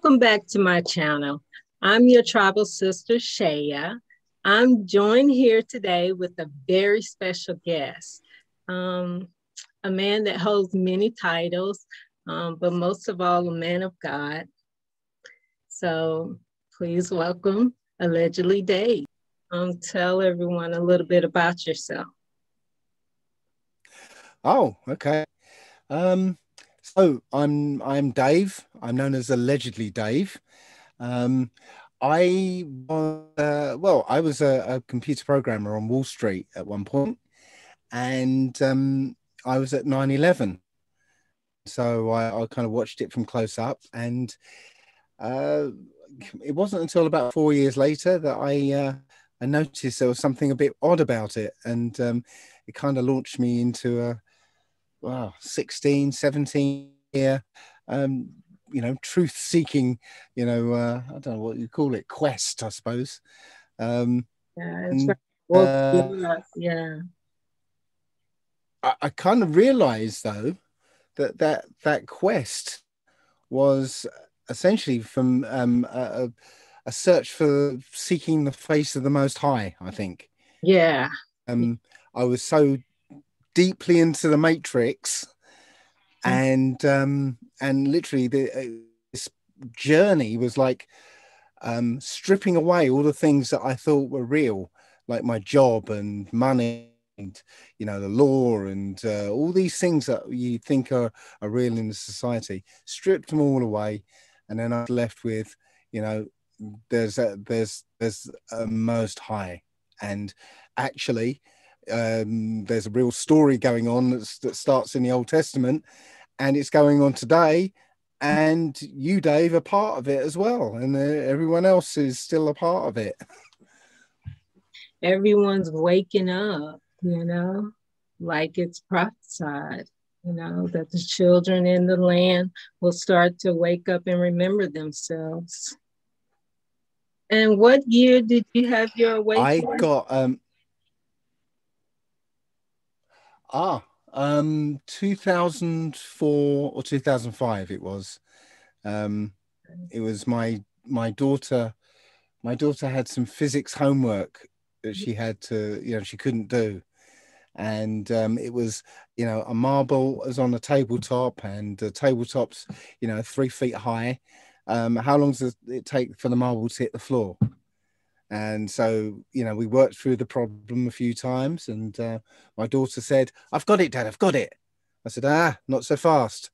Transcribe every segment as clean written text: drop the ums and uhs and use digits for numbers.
Welcome back to my channel. I'm your tribal sister, Shaya. I'm joined here today with a very special guest, a man that holds many titles, but most of all, a man of God. So please welcome Allegedly Dave. Tell everyone a little bit about yourself. Oh, okay. So I'm Dave. I'm known as Allegedly Dave. Um, I was I was a computer programmer on Wall Street at one point, and I was at 9/11. So I kind of watched it from close up, and uh, it wasn't until about 4 years later that I noticed there was something a bit odd about it, and it kind of launched me into a 16, 17 year, um, truth seeking, I don't know what you call it, quest, I suppose. Yeah, it's And, right. Well, yeah. I kind of realized though that quest was essentially from a search for seeking the face of the Most High, I think. Yeah. I was so deeply into the Matrix, and literally this journey was like stripping away all the things that I thought were real, like my job and money, and the law, and all these things that you think are real in the society. Stripped them all away, and then I was left with, there's a Most High, and actually there's a real story going on that starts in the Old Testament, and it's going on today, and you, Dave, are part of it as well, and everyone else is still a part of it. Everyone's waking up, like it's prophesied, that the children in the land will start to wake up and remember themselves. And what year did you have your awakening? I got 2004 or 2005 it was. It was my daughter. My daughter had some physics homework that she had to, she couldn't do. And it was, a marble was on the tabletop, and the tabletop's, 3 feet high. How long does it take for the marble to hit the floor? And so, we worked through the problem a few times, and my daughter said, "I've got it, Dad, I've got it." I said, not so fast.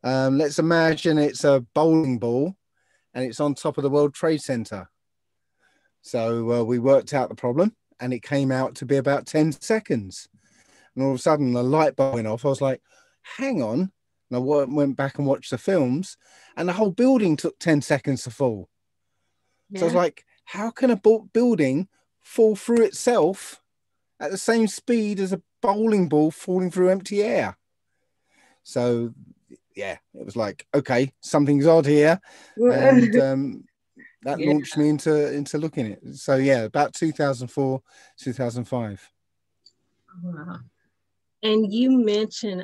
Let's imagine it's a bowling ball and it's on top of the World Trade Center. So we worked out the problem, and it came out to be about 10 seconds. And all of a sudden, the light bulb went off. I was like, hang on. And I went back and watched the films, and the whole building took 10 seconds to fall. Yeah. So I was like, how can a building fall through itself at the same speed as a bowling ball falling through empty air? So, yeah, it was like, okay, something's odd here. And that launched me into looking at it. So, yeah, about 2004, 2005. Wow. And you mentioned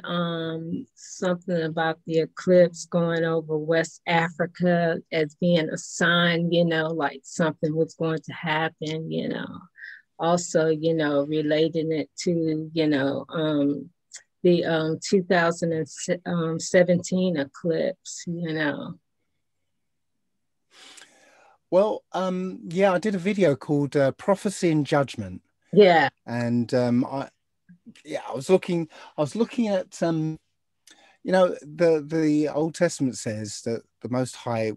something about the eclipse going over West Africa as being a sign, like something was going to happen, Also, relating it to, the 2017 eclipse, Well, yeah, I did a video called Prophecy and Judgment. Yeah. And I was looking at the Old Testament says that the Most High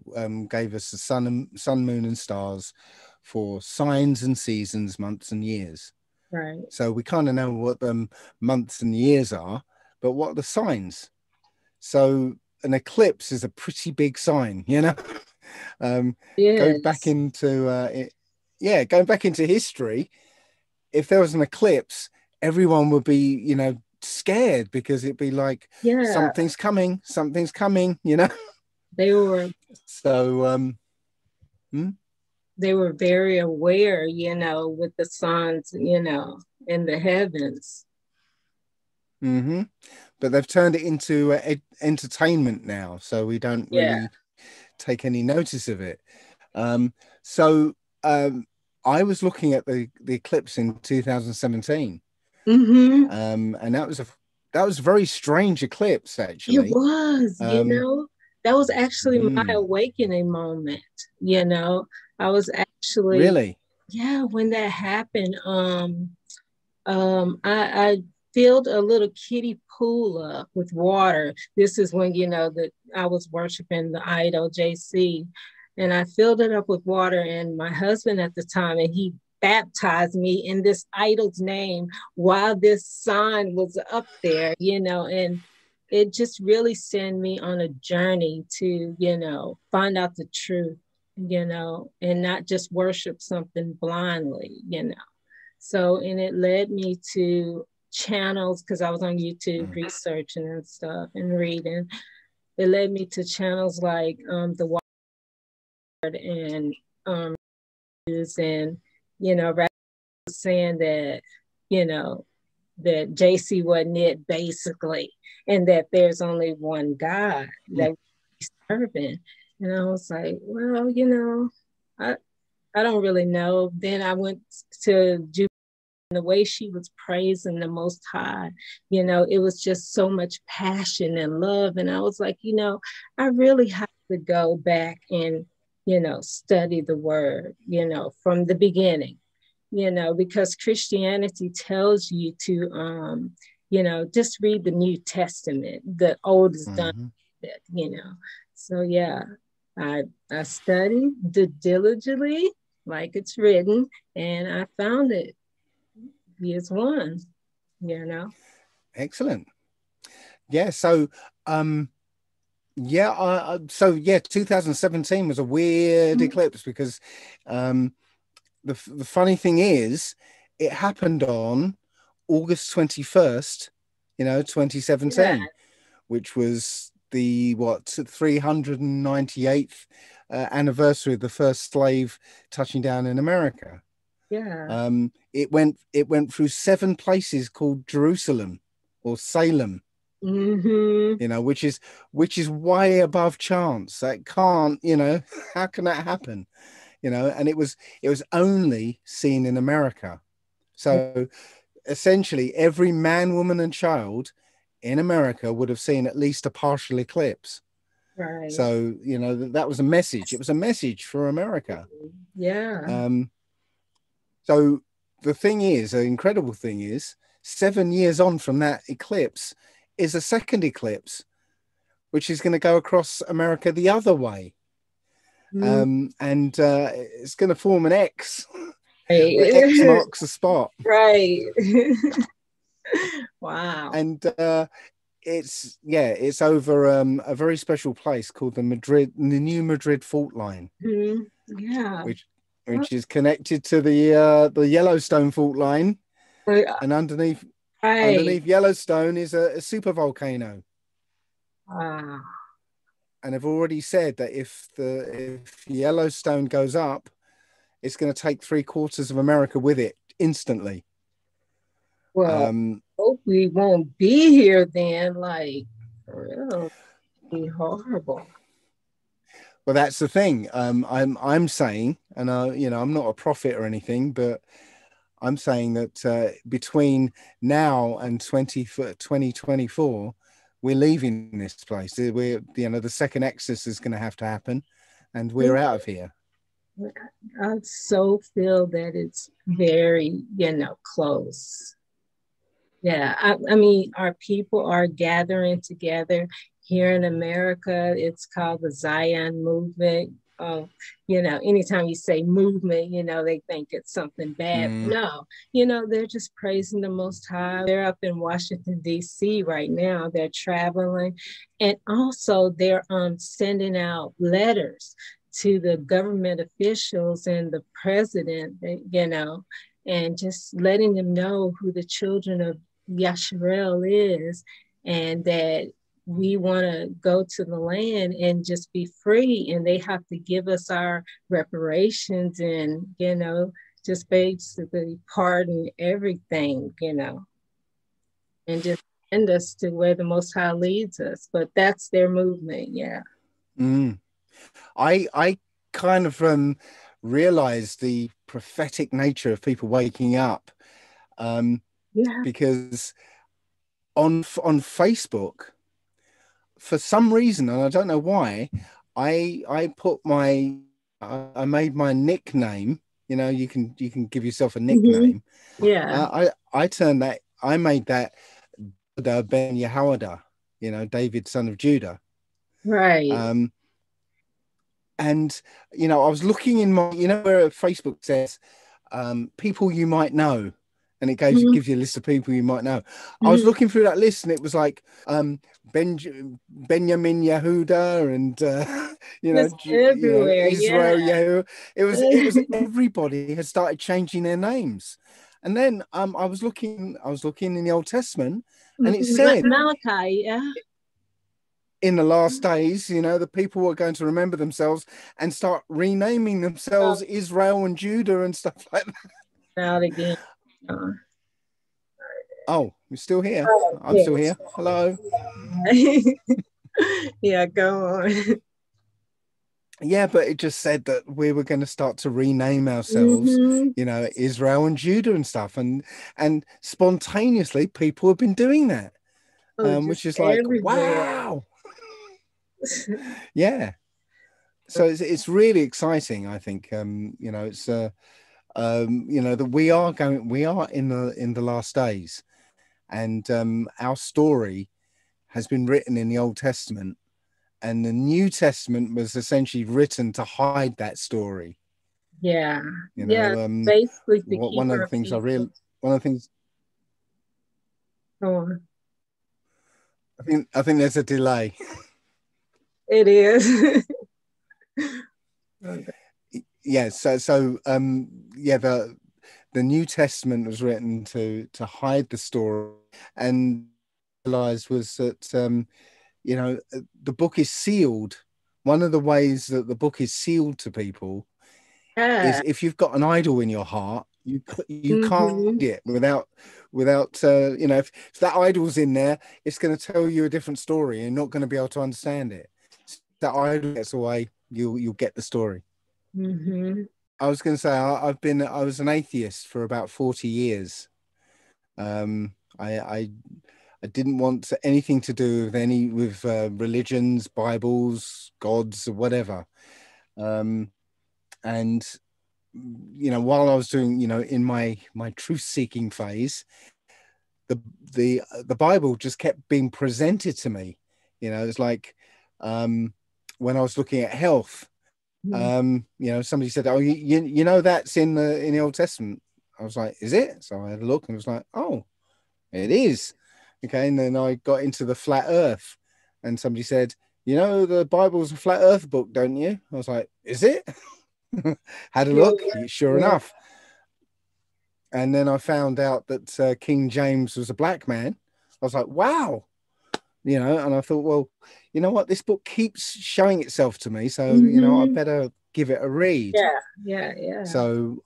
gave us the sun, moon, and stars for signs and seasons, months and years. Right. So we kind of know what the months and years are, but what are the signs? So an eclipse is a pretty big sign, Yes. Going back into going back into history, if there was an eclipse, everyone would be, scared, because it'd be like, something's coming, They were they were very aware, with the signs, in the heavens. But they've turned it into entertainment now, so we don't really take any notice of it. So I was looking at the eclipse in 2017, and that was a very strange eclipse, It actually. was, that was actually my Mm, awakening moment. I was actually, really? yeah, when that happened, I filled a little kiddie pool up with water. This is when, that I was worshiping the idol JC, and I filled it up with water. And my husband at the time, and he baptized me in this idol's name while this sign was up there, and it just really sent me on a journey to, find out the truth, and not just worship something blindly. So, and it led me to channels, because I was on YouTube researching and stuff and reading. It led me to channels like The Word and News, and, rather saying that, that JC wasn't it, basically, and that there's only one God that we're serving. And I was like, well, I don't really know. Then I went to the way she was praising the Most High, it was just so much passion and love. And I was like, I really have to go back and, study the word, from the beginning, because Christianity tells you to, just read the New Testament. The Old is done, So yeah, I studied diligently, like it's written, and I found it. He is one, Excellent. Yeah. So, yeah. 2017 was a weird eclipse because, the funny thing is, it happened on August 21st, 2017, which was the 398th anniversary of the first slave touching down in America. Yeah. It went through 7 places called Jerusalem or Salem, which is way above chance. That can't, how can that happen? And it was only seen in America. So essentially every man, woman, and child in America would have seen at least a partial eclipse. Right. So, that was a message. It was a message for America. Yeah. So the incredible thing is, 7 years on from that eclipse is a second eclipse, which is going to go across America the other way. And it's going to form an X. Right. The X marks the spot. Right. Wow. And it's over a very special place called the New Madrid Fault Line. Yeah. Which is connected to the Yellowstone Fault Line, and underneath Yellowstone is a super volcano. Wow. And I've already said that if Yellowstone goes up, it's going to take 3/4 of America with it instantly. Well, hope we won't be here then. Like, for real, it'd be horrible. Well, that's the thing. I'm saying, and I'm not a prophet or anything, but I'm saying that between now and 2024, we're leaving this place. The second Exodus is going to have to happen, and we're out of here. I so feel that it's very, close. Yeah, I mean, our people are gathering together here in America. It's called the Zion Movement. Anytime you say movement, they think it's something bad. No, they're just praising the Most High. They're up in Washington, D.C. right now. They're traveling. And also they're sending out letters to the government officials and the president, and just letting them know who the children of Yasharel is, and that we want to go to the land and just be free, and they have to give us our reparations and just basically pardon everything, and just send us to where the Most High leads us. But that's their movement. I kind of realized the prophetic nature of people waking up, um, Yeah. because on Facebook, for some reason, and I don't know why, I put my I made my nickname. You know, you can give yourself a Hmm. nickname. Yeah. I turned that, I made that Judah ben Yehoiada, you know, David son of Judah. Right. Um, and you know, I was looking in my, you know, where Facebook says people you might know, and it Hmm. gives you a list of people you might know. I was Hmm. looking through that list, and it was like Benjamin Yehuda, and you know, It's everywhere. Yeah. Israel Yehu. It was everybody had started changing their names. And then I was looking in the Old Testament, and it said Malachi. Yeah. in the last days, you know, the people were going to remember themselves and start renaming Oh, themselves Israel and Judah and stuff like that. out again. Uh, Oh, you're still here? oh, I'm still yes. here. Hello. Yeah, go on. Yeah, but it just said that we were going to start to rename ourselves, Hmm. you know, Israel and Judah and stuff, and spontaneously people have been doing that, Oh, which just is like, everywhere. wow, yeah. So it's really exciting. I think, you know, it's you know, that we are in the last days, and our story has been written in the Old Testament, and the New Testament was essentially written to hide that story. Yeah. You Yeah. know, Basically to what keep one of the our things I people real one of the things on. I think there's a delay. It is. Yeah, yeah, the New Testament was written to hide the story, and realized was that you know, the book is sealed. One of the ways that the book is sealed to people is Yeah. if you've got an idol in your heart, you can't Hmm. read it without you know, if that idol's in there, it's going to tell you a different story, and you're not going to be able to understand it. If that idol gets away, you'll get the story. Hmm. I was going to say I was an atheist for about 40 years. Um, I didn't want anything to do with religions, Bibles, gods, or whatever. Um, and you know, while I was doing, you know, in my truth seeking phase, the the Bible just kept being presented to me. You know, it's like when I was looking at health, you know, somebody said, "Oh, you know that's in the Old Testament." I was like, "Is it?" So I had a look and was like, "Oh, it is." Okay, and then I got into the flat Earth, and somebody said, "You know, the Bible's a flat Earth book, don't you?" I was like, "Is it?" Had a Yeah. look. Sure Yeah. enough. And then I found out that King James was a black man. I was like, wow, you know, and I thought, well, you know what? This book keeps showing itself to me. So, you know, I Hmm. better give it a read. Yeah. Yeah. Yeah. So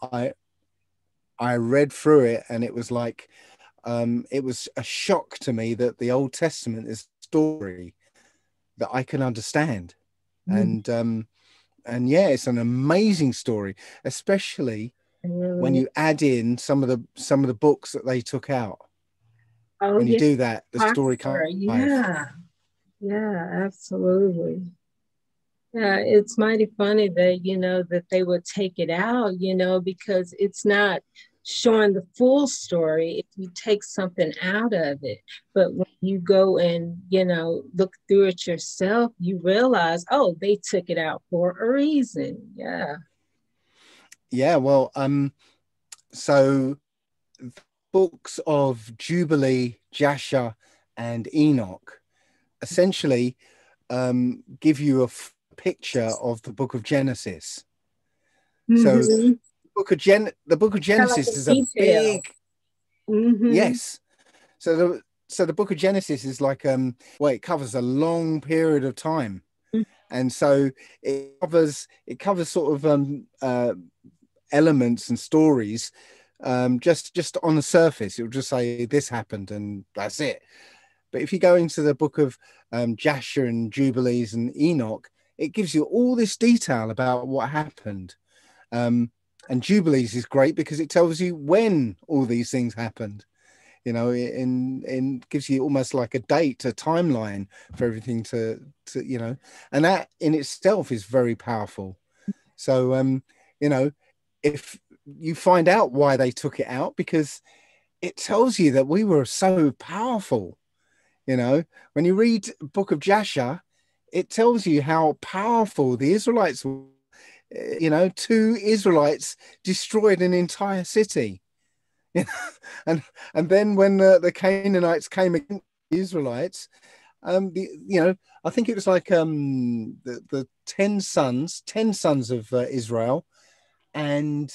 I read through it, and it was like, it was a shock to me that the Old Testament is a story that I can understand. Mhm. And yeah, it's an amazing story, especially It when really is. you add in some of the books that they took out. Oh, When you yeah. do that, the story comes Popular. alive. Yeah. Yeah. Absolutely. Yeah, it's mighty funny that, that they would take it out, because it's not showing the full story if you take something out of it. But when you go and, look through it yourself, you realize, oh, they took it out for a reason. Yeah. Yeah, well, so books of Jubilee, Jasher, and Enoch essentially give you a picture of the book of Genesis. So Mm-hmm. the book of Kind of like Genesis a is a detail. big, Mm-hmm. yes. So the book of Genesis is like well, it covers a long period of time. And so it covers sort of elements and stories just on the surface. It'll just say this happened and that's it. But if you go into the book of Jasher and Jubilees and Enoch, it gives you all this detail about what happened. And Jubilees is great because it tells you when all these things happened. You know, in gives you almost like a date, a timeline for everything to you know, and that in itself is very powerful. So you know, if you find out why they took it out, because it tells you that we were so powerful. You know, when you read Book of Jasher, it tells you how powerful the Israelites were. You know, 2 Israelites destroyed an entire city. and then when the Canaanites came against the Israelites, you know, I think it was like the 10 sons of Israel, and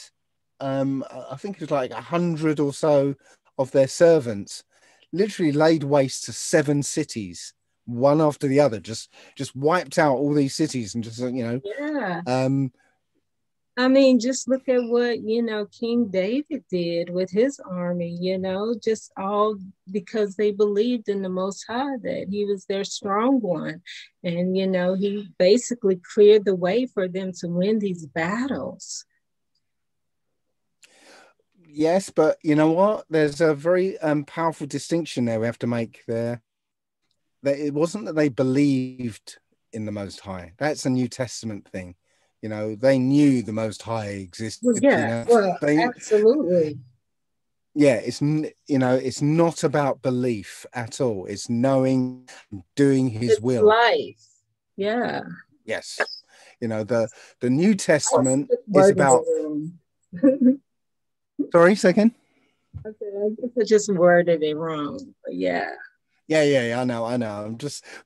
I think it was like 100 or so of their servants, literally laid waste to 7 cities, one after the other, just wiped out all these cities, and just, you know, Yeah. I mean, just look at what, King David did with his army, just all because they believed in the Most High, that he was their strong one. And, he basically cleared the way for them to win these battles. Yes, but you know what? There's a very powerful distinction there we have to make there. That it wasn't that they believed in the Most High. That's a New Testament thing. You know, they knew the Most High existed. Well, yeah, absolutely. Yeah, it's not about belief at all. It's knowing, doing His will. Life. Yeah. Yes. You know, the New Testament is about. Sorry, second. I guess I just worded it wrong, but yeah. Yeah. I know.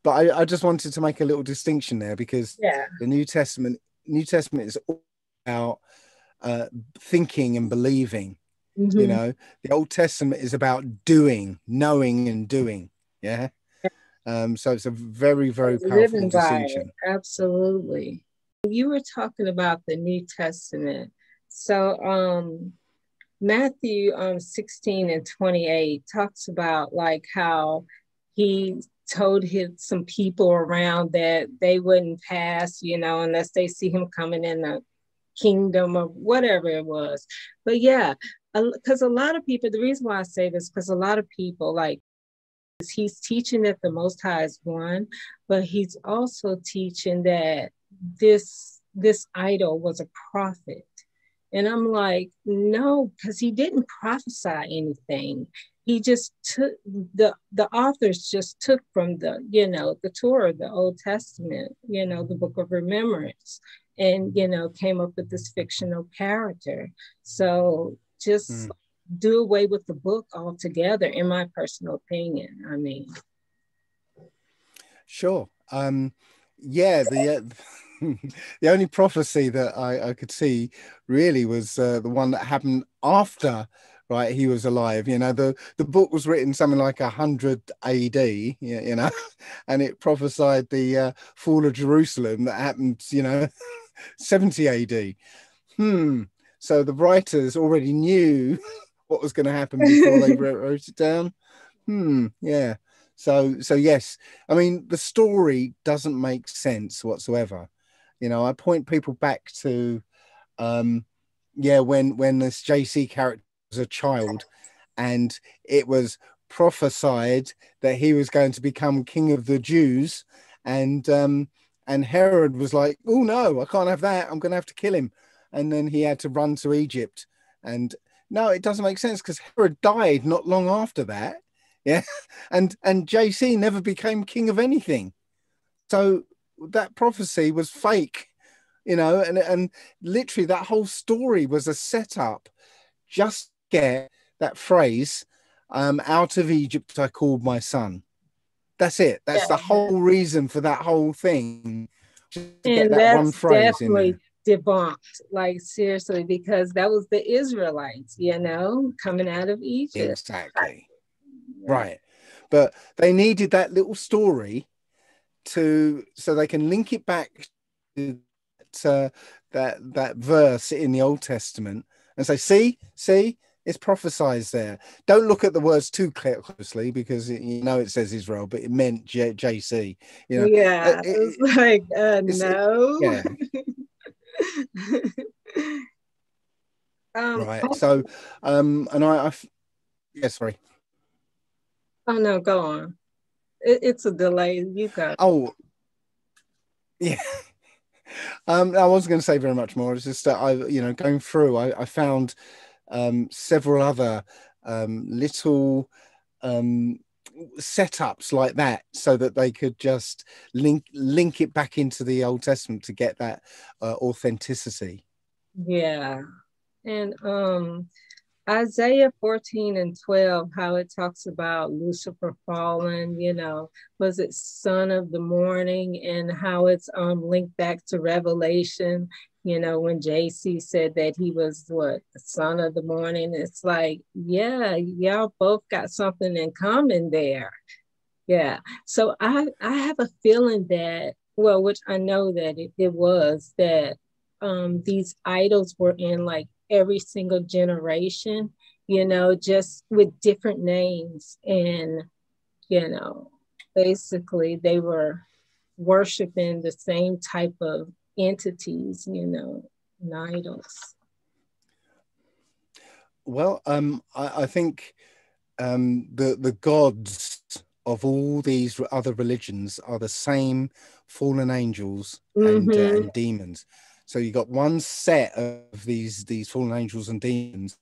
But I just wanted to make a little distinction there, because the New Testament is all about thinking and believing. Mm-hmm. You know, the Old Testament is about doing, knowing, and doing. Yeah. So it's a very, very powerful distinction. Absolutely. You were talking about the New Testament. So Matthew 16 and 28 talks about like how he told some people around that they wouldn't pass, unless they see him coming in the kingdom or whatever it was. But yeah, because a lot of people, the reason why I say this, because a lot of people, like, he's teaching that the Most High is one, but he's also teaching that this idol was a prophet. And I'm like, no, because he didn't prophesy anything. He just took the authors just took from the Torah, the Old Testament, the Book of Remembrance, and came up with this fictional character. So just do away with the book altogether, in my personal opinion. I mean, sure. Yeah, the only prophecy that I could see really was the one that happened after, right, he was alive. You know, the book was written something like 100 AD, and it prophesied the fall of Jerusalem that happened, 70 AD. So the writers already knew what was going to happen before they wrote it down. Yeah. So yes, I mean, the story doesn't make sense whatsoever. I point people back to, when this JC character was a child, and it was prophesied that he was going to become king of the Jews, and Herod was like, oh no, I can't have that. I'm going to have to kill him. And then he had to run to Egypt. And no, it doesn't make sense, because Herod died not long after that. Yeah. And JC never became king of anything. So that prophecy was fake, and literally that whole story was a setup just to get that phrase, out of Egypt I called my son. That's it. That's the whole reason for that whole thing. Just to get that one phrase definitely debunked, like, seriously, because that was the Israelites, coming out of Egypt. Exactly. Right. But they needed that little story so they can link it back to that verse in the Old Testament and say, see, It's prophesized there. Don't look at the words too closely, because you know it says Israel, but it meant JC. You know, Yeah, it's like it, no. yeah, um, right. oh, So, and yeah, sorry. oh no, go on. It's a delay. You go. Oh, yeah. I wasn't going to say very much more. It's just that going through, I found several other little um, setups like that, so that they could just link it back into the Old Testament to get that authenticity. Yeah. And Isaiah 14 and 12, how it talks about Lucifer fallen, was it son of the morning, and how it's linked back to Revelation, when JC said that he was what, the son of the morning. It's like, yeah, y'all both got something in common there. Yeah. So I have a feeling that, well, which I know that it was that these idols were in like every single generation, just with different names. And, you know, basically they were worshiping the same type of entities, and idols. Well, I think the gods of all these other religions are the same fallen angels Mm-hmm. and demons. So you got one set of these fallen angels and demons,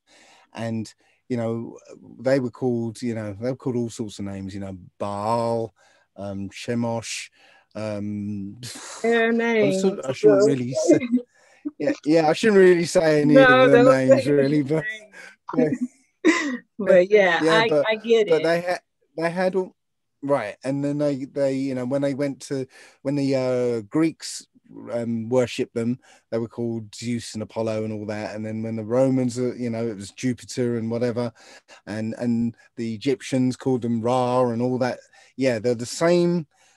and they were called all sorts of names. Baal, Shemosh. Their names. I shouldn't really say. Yeah, I shouldn't really say any of No, the don't say names really, but yeah, but yeah, yeah, I get but it. they had all right, and then they when they went to when the Greeks worshipped them, they were called Zeus and Apollo and all that, and then when the Romans, it was Jupiter and whatever, and the Egyptians called them Ra and all that. Yeah, they're the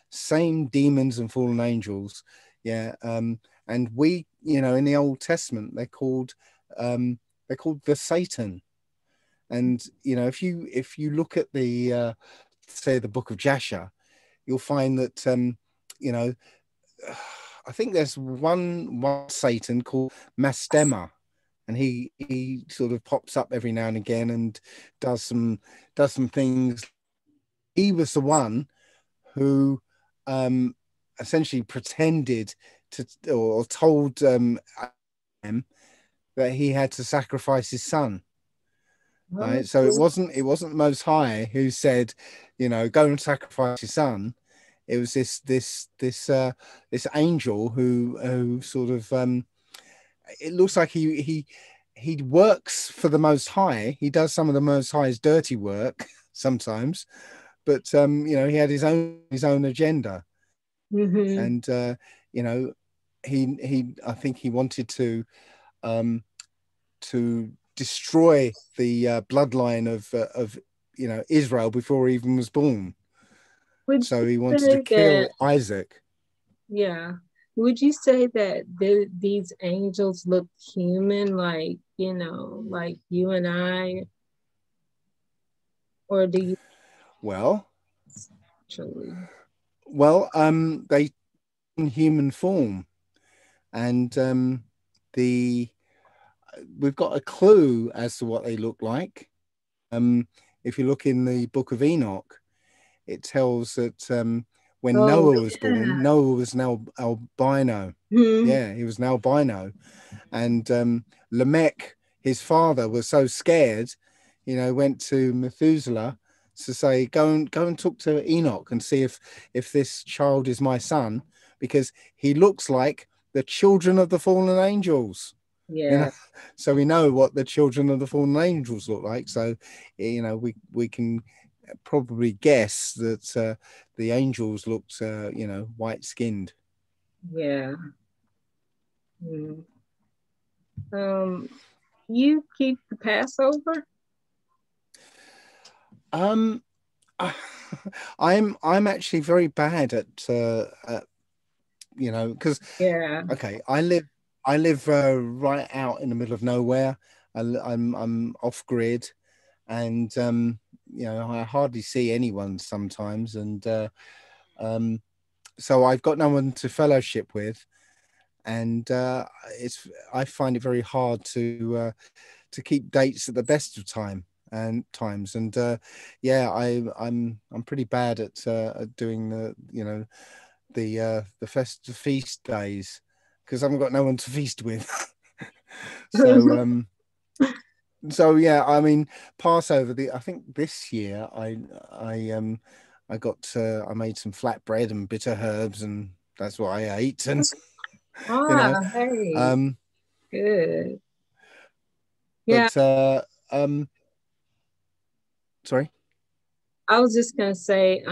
same demons and fallen angels. Yeah, and we, in the Old Testament, they're called the Satan. And if you look at the say the book of Jasher, you'll find that you know I think there's one Satan called Mastema, and he sort of pops up every now and again and does some things. He was the one who essentially pretended to, or told Abraham that he had to sacrifice his son. Right, so it wasn't the Most High who said, go and sacrifice your son. It was this angel who sort of it looks like he works for the Most High. He does some of the Most High's dirty work sometimes, but he had his own agenda. Mm-hmm. And he I think he wanted um, to destroy the bloodline of Israel before he even was born. Would So you he wanted to say that, kill Isaac. yeah, would you say that these angels look human, like, like you and I, or do you Well, actually? they in human form, and the we've got a clue as to what they look like. If you look in the Book of Enoch, it tells that when Oh, Noah was born, yeah. Noah was now albino. Hmm. Yeah, he was an albino, and Lamech, his father, was so scared, went to Methuselah to say, go and talk to Enoch and see if this child is my son, because he looks like the children of the fallen angels. you know Yeah, so we know what the children of the fallen angels look like. So we can probably guess that the angels looked white skinned. yeah. Mm. Um, you keep the Passover? um I'm actually very bad at because Yeah. okay, I live right out in the middle of nowhere. I'm off grid, and you know, I hardly see anyone sometimes, and so I've got no one to fellowship with, and I find it very hard to keep dates at the best of times, and yeah, I'm pretty bad at doing the feast days, because I've got no one to feast with. so so yeah, I mean, Passover, I think this year I made some flatbread and bitter herbs, and that's what I ate. And you know, Ah, hey, um good. Yeah, but sorry. I was just gonna say,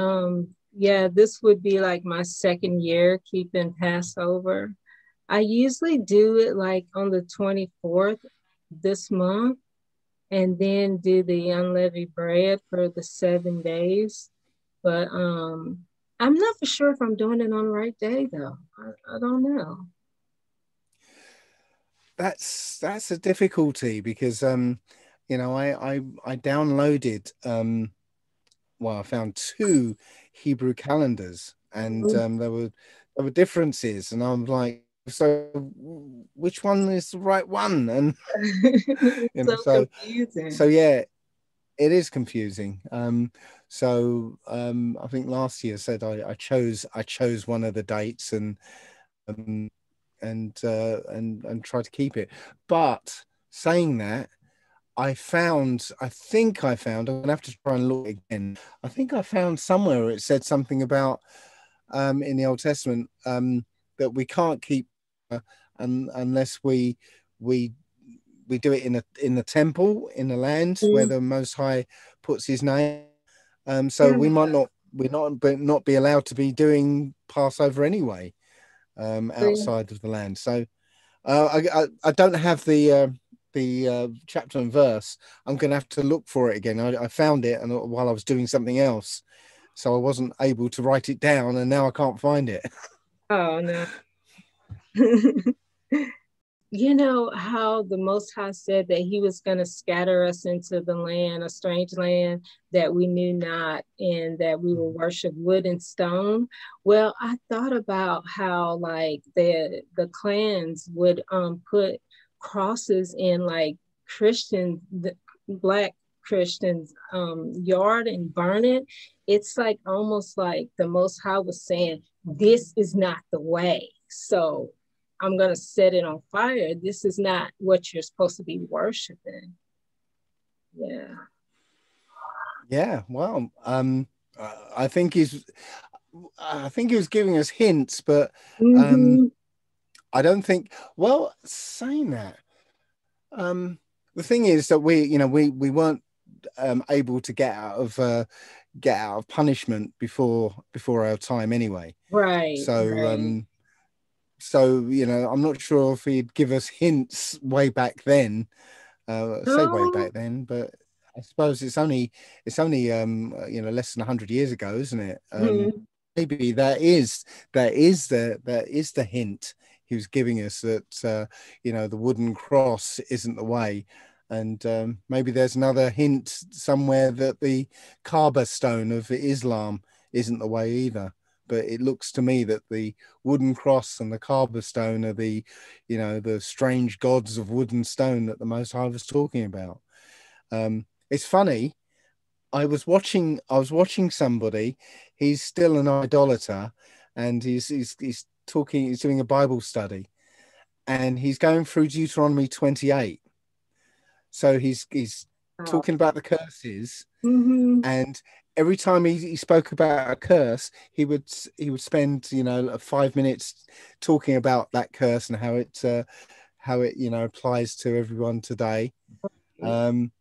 yeah, this would be like my second year keeping Passover. I usually do it like on the 24th this month, and then do the unleavened bread for the 7 days. But I'm not for sure if I'm doing it on the right day though. I don't know. That's a difficulty, because you know, I downloaded well, I found two Hebrew calendars, and there were differences, and I'm like, so which one is the right one? And It's you know, so so confusing. yeah, it is confusing. I think last year said I chose one of the dates, um, and try to keep it. But saying that, I think I found, I'm gonna have to try and look again. I think I found somewhere it said something about in the Old Testament that we can't keep unless we we do it in the temple, in the land where Mhm. the Most High puts His name. So Yeah. we might not be allowed to be doing Passover anyway, outside of the land. So I don't have the chapter and verse. I'm going to have to look for it again. I found it, and while I was doing something else, so I wasn't able to write it down, and now I can't find it. Oh no. You know how the Most High said that He was going to scatter us into the land, a strange land that we knew not, and that we will worship wood and stone. Well, I thought about how like the clans would put crosses in like Christian black Christians yard and burn it. It's like almost like the Most High was saying, "This is not the way." So I'm going to set it on fire. This is not what you're supposed to be worshiping. Yeah. Yeah, well, I think I think he was giving us hints, but um, Mm-hmm. I don't think. Well, saying that, um, the thing is that we weren't able to get out of punishment before our time anyway. Right, So right. you know, I'm not sure if he'd give us hints way back then. Say way No. back then, but I suppose it's only you know, less than 100 years ago, isn't it? Mm-hmm. Maybe that is the hint he was giving us, that you know, the wooden cross isn't the way. And maybe there's another hint somewhere that the Kaaba stone of Islam isn't the way either. But it looks to me that the wooden cross and the Kaaba stone are the, you know, the strange gods of wood and stone that the Most High was talking about. It's funny. I was watching somebody. He's still an idolater, and he's talking. He's doing a Bible study, and he's going through Deuteronomy 28. So he's Oh. talking about the curses, Mm-hmm. and every time he spoke about a curse, he would spend, you know, 5 minutes talking about that curse and how it, you know, applies to everyone today. Um,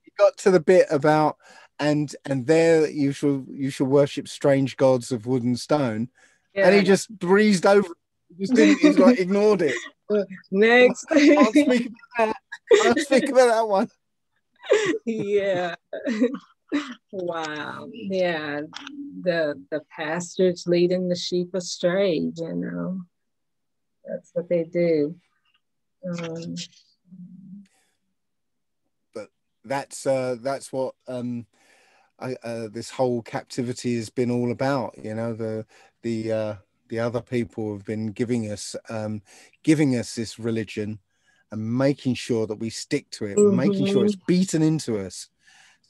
he got to the bit about, and there you shall worship strange gods of wood and stone, and he Yeah. just breezed over it. He just didn't. He's like ignored it. Next. I'll speak about that. I'll speak about that one. Yeah. Wow. Yeah. The pastors leading the sheep astray, you know. That's what they do. Um, that's what this whole captivity has been all about. You know, the other people have been giving us this religion and making sure that we stick to it, making sure it's beaten into us,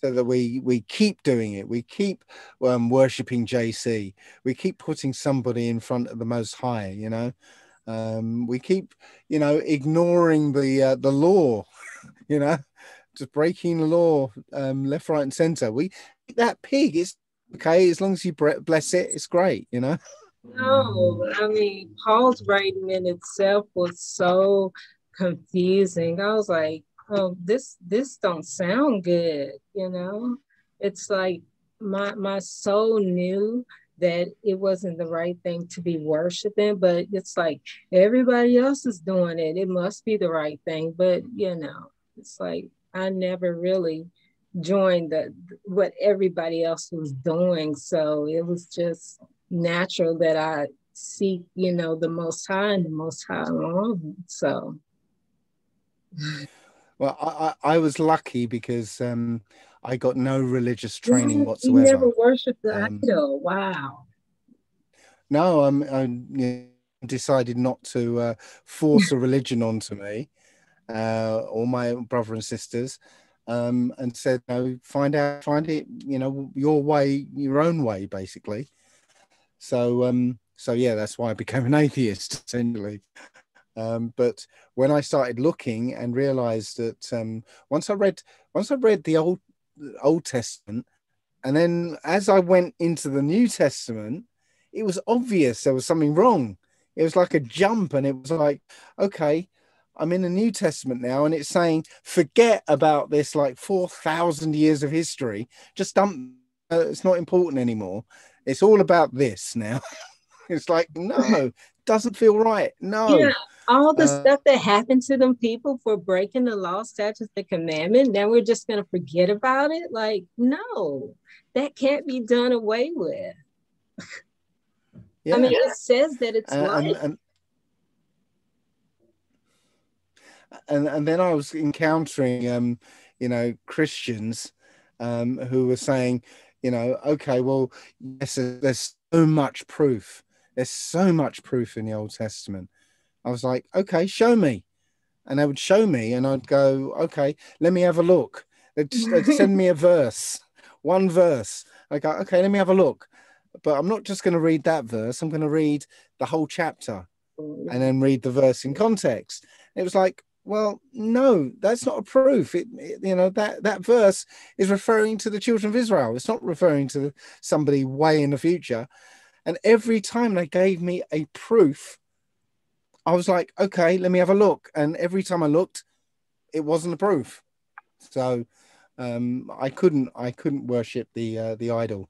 so that we keep doing it. We keep worshipping JC. We keep putting somebody in front of the Most High. You know, we keep, you know, ignoring the law. You know, just breaking the law left, right, and center. We that pig is okay as long as you bless it. It's great. You know. No, I mean, Paul's writing in itself was so confusing. I was like, oh, this don't sound good, you know? It's like my soul knew that it wasn't the right thing to be worshiping, but it's like everybody else is doing it. It must be the right thing. But you know, it's like I never really joined the what everybody else was doing. So it was just natural that I seek, you know, the Most High and the Most High alone. So, well, I was lucky because I got no religious training you whatsoever. never worshiped the idol. Wow. No, I decided not to force a religion onto me or my brother and sisters, and said, no, find it, you know, your way, your own way, basically. So yeah, that's why I became an atheist, essentially. But when I started looking and realized that once I read the Old Testament, and then as I went into the New Testament, it was obvious there was something wrong. It was like a jump, and it was like, okay, I'm in the New Testament now, and it's saying forget about this like 4,000 years of history. Just dump. It's not important anymore. It's all about this now. It's like, no, doesn't feel right. Yeah, No. all the stuff that happened to them people for breaking the law, statutes, the commandment, now we're just going to forget about it? Like, no, that can't be done away with. Yeah. I mean, it says that it's life. And then I was encountering, you know, Christians who were saying, you know, okay, well, yes, there's so much proof. There's so much proof in the Old Testament. I was like, okay, show me. And they would show me, and I'd go, okay, let me have a look. They'd send me a verse, one verse. I go, okay, let me have a look. But I'm not just going to read that verse. I'm going to read the whole chapter and then read the verse in context. It was like, well, no, that's not a proof. You know, that verse is referring to the children of Israel. It's not referring to somebody way in the future. And every time they gave me a proof, I was like, okay, let me have a look. And every time I looked, it wasn't a proof. So I couldn't worship the idol.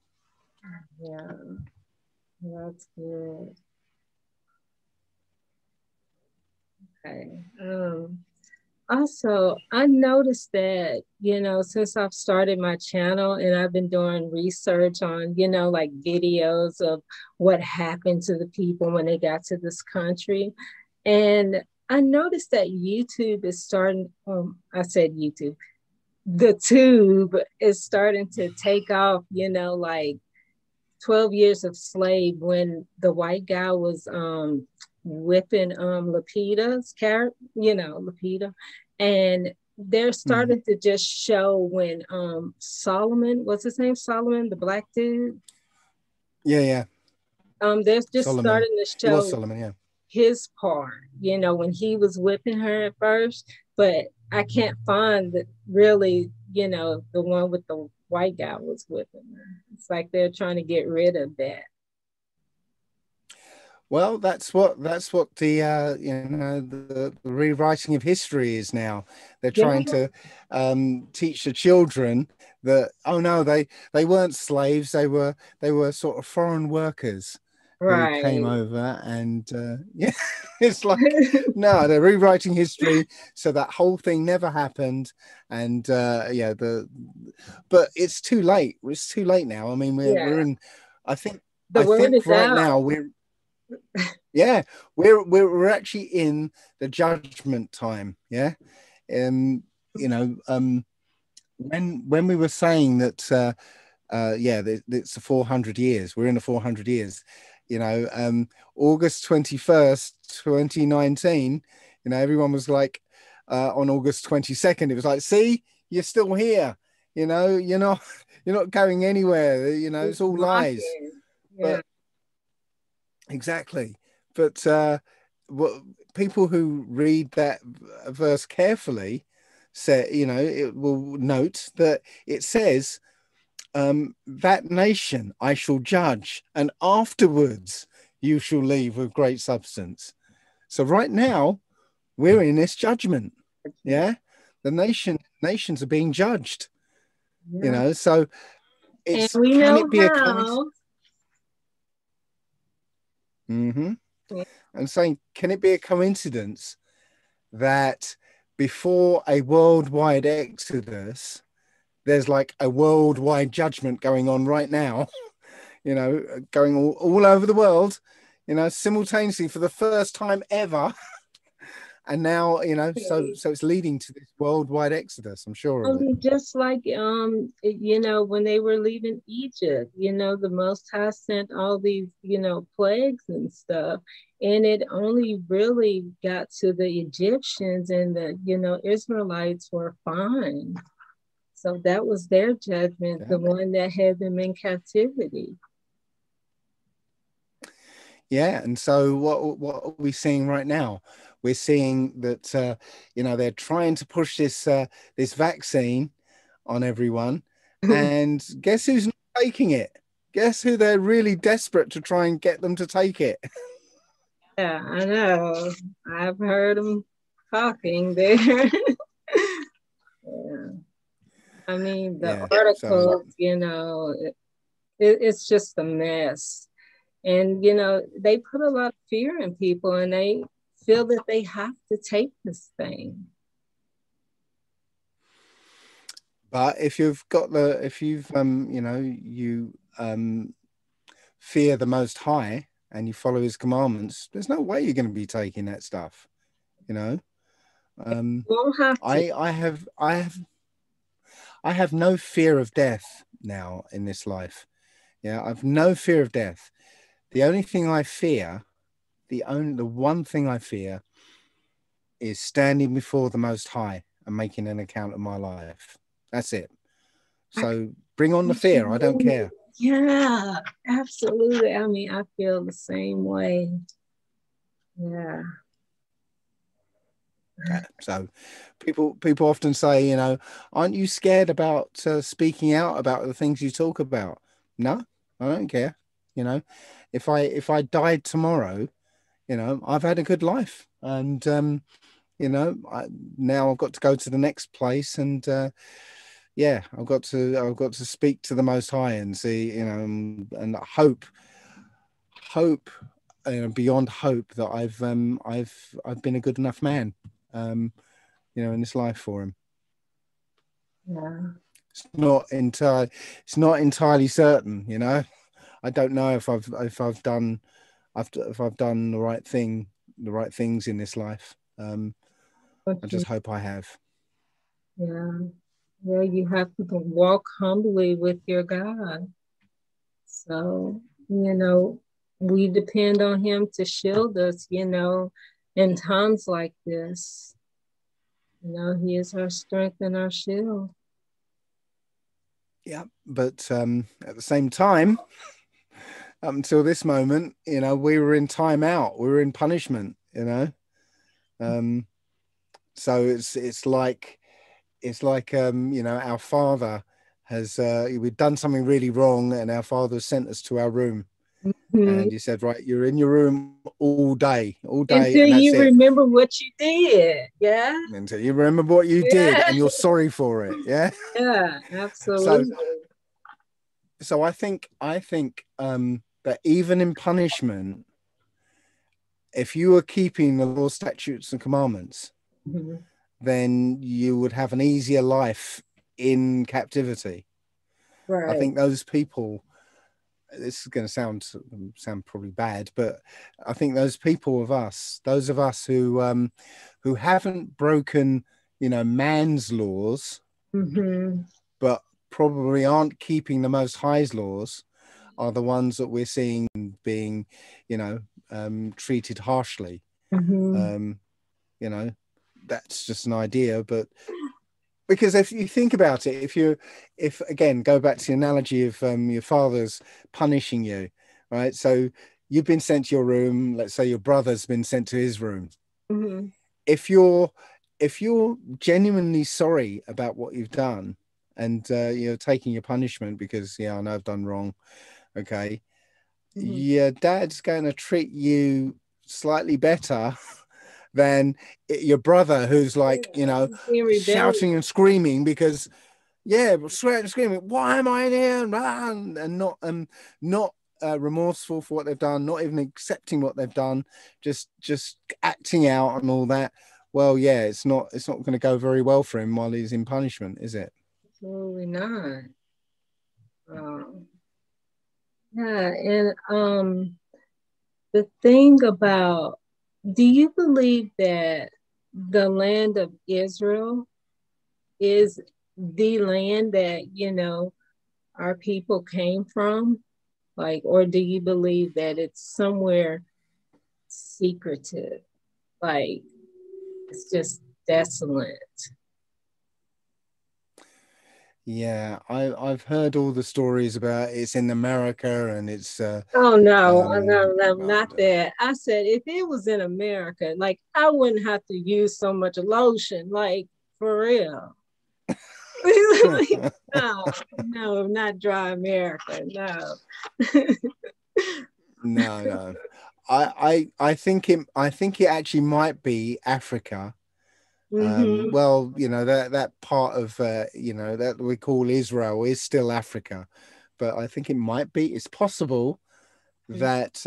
Yeah, that's good. Okay. Also, I noticed that, you know, since I've started my channel and I've been doing research on, you know, like videos of what happened to the people when they got to this country. And I noticed that YouTube is starting, I said YouTube, the tube is starting to take off, you know, like 12 years of slave when the white guy was whipping Lapita's character, you know, Lapita. And they're starting to just show when Solomon, what's his name? Solomon, the black dude. Yeah. They're just Solomon. starting to show it was Solomon, yeah. his part, you know, when he was whipping her at first, but I can't find that really, you know, the one with the white guy was whipping her. It's like they're trying to get rid of that. Well, that's what the you know, the rewriting of history is now. They're trying to teach the children that, oh no, they weren't slaves. They were sort of foreign workers who came over, and yeah, it's like no, they're rewriting history so that whole thing never happened. And yeah, but it's too late. It's too late now. I mean, we're in. I think right now we're. Yeah, we're actually in the judgment time. Yeah, you know, when we were saying that yeah, it's the 400 years, we're in the 400 years, you know, August 21st 2019, you know, everyone was like, on August 22nd, it was like, see, you're still here, you know, you're not you're not going anywhere, you know, it's It's all lies. rocking. Yeah. But exactly. But what people who read that verse carefully say, you know, it will note that it says, that nation I shall judge, and afterwards you shall leave with great substance. So right now we're in this judgment. Yeah. The nations are being judged, you Yeah. know. So And it's, we can know it be a coincidence? how. Mm-hmm. Yeah. I'm saying, can it be a coincidence that before a worldwide exodus, there's like a worldwide judgment going on right now, you know, going all over the world, you know, simultaneously for the first time ever. And now, you know, so it's leading to this worldwide exodus. I'm sure of it. Just like you know, when they were leaving Egypt, you know, the Most High sent all these, you know, plagues and stuff, and it only really got to the Egyptians, and the, you know, Israelites were fine. So that was their judgment, Yeah. the one that had them in captivity. Yeah, and so what are we seeing right now? We're seeing that you know, they're trying to push this vaccine on everyone, and guess who's not taking it? Guess who they're really desperate to try and get them to take it? Yeah, I know. I've heard them talking there. Yeah. I mean, the Yeah, so articles, you know, it's just a mess. And, you know, they put a lot of fear in people and they feel that they have to take this thing. but if you've you know, you fear the Most High and you follow His commandments, there's no way you're going to be taking that stuff, you know. um You won't have to. I have no fear of death now in this life. Yeah, I've no fear of death. The only thing I fear, the one thing I fear is standing before the Most High and making an account of my life. That's it. I So bring on the fear. I don't can, care. yeah, absolutely. I mean, I feel the same way. Yeah. Yeah. So people often say, you know, aren't you scared about speaking out about the things you talk about? No, I don't care. You know, if I died tomorrow, you know, I've had a good life, and you know, now I've got to go to the next place, and yeah, I've got to speak to the Most High and see, you know, and hope, you know, beyond hope that I've been a good enough man, um, you know, in this life for him. Yeah. It's not entirely certain, you know. I don't know if I've done the right things in this life. But I you, just hope I have. yeah. Yeah, you have to walk humbly with your God. So, you know, we depend on him to shield us, you know, in times like this. You know, he is our strength and our shield. Yeah, but at the same time, up until this moment, you know, we were in timeout, we were in punishment, you know. Um, so it's like you know, our father has we've done something really wrong, and our father sent us to our room, Mhm. and he said, right, you're in your room all day, Until and that's you it. remember what you did. Yeah. Until you remember what you did, Yeah. and you're sorry for it. Yeah. Yeah, So absolutely. I think that even in punishment, if you were keeping the law, statutes, and commandments, Mhm. then you would have an easier life in captivity. I Right. think those people, this is going to sound probably bad, but I think those of us who haven't broken, you know, man's laws, Mm-hmm. but probably aren't keeping the Most High's laws are the ones that we're seeing being, you know, treated harshly. Mm-hmm. Um, you know, that's just an idea, but because if you think about it, if again, go back to the analogy of your father's punishing you, right? So you've been sent to your room. Let's say your brother's been sent to his room. Mm-hmm. If you're genuinely sorry about what you've done and you're taking your punishment because yeah, I know I've done wrong. Okay, Mm-hmm. your dad's going to treat you slightly better than your brother who's like, you know, Being rebellious. shouting and screaming because yeah, swearing and screaming, why am I in here? And not remorseful for what they've done, not even accepting what they've done, just acting out and all that. Well, yeah, it's not going to go very well for him while he's in punishment, is it? Absolutely not. Um, yeah, and the thing about, do you believe that the land of Israel is the land that, our people came from? Like, or do you believe that it's somewhere secretive? Like, it's just desolate. Yeah, I've heard all the stories about it's in America and it's Oh no, um no, no, well, not that. I said if it was in America, like I wouldn't have to use so much lotion, like for real. No, no, not dry America. No. no, no. I think it actually might be Africa. Mm-hmm. Well, you know, that part of you know, that we call Israel is still Africa, but I think it might be. It's possible that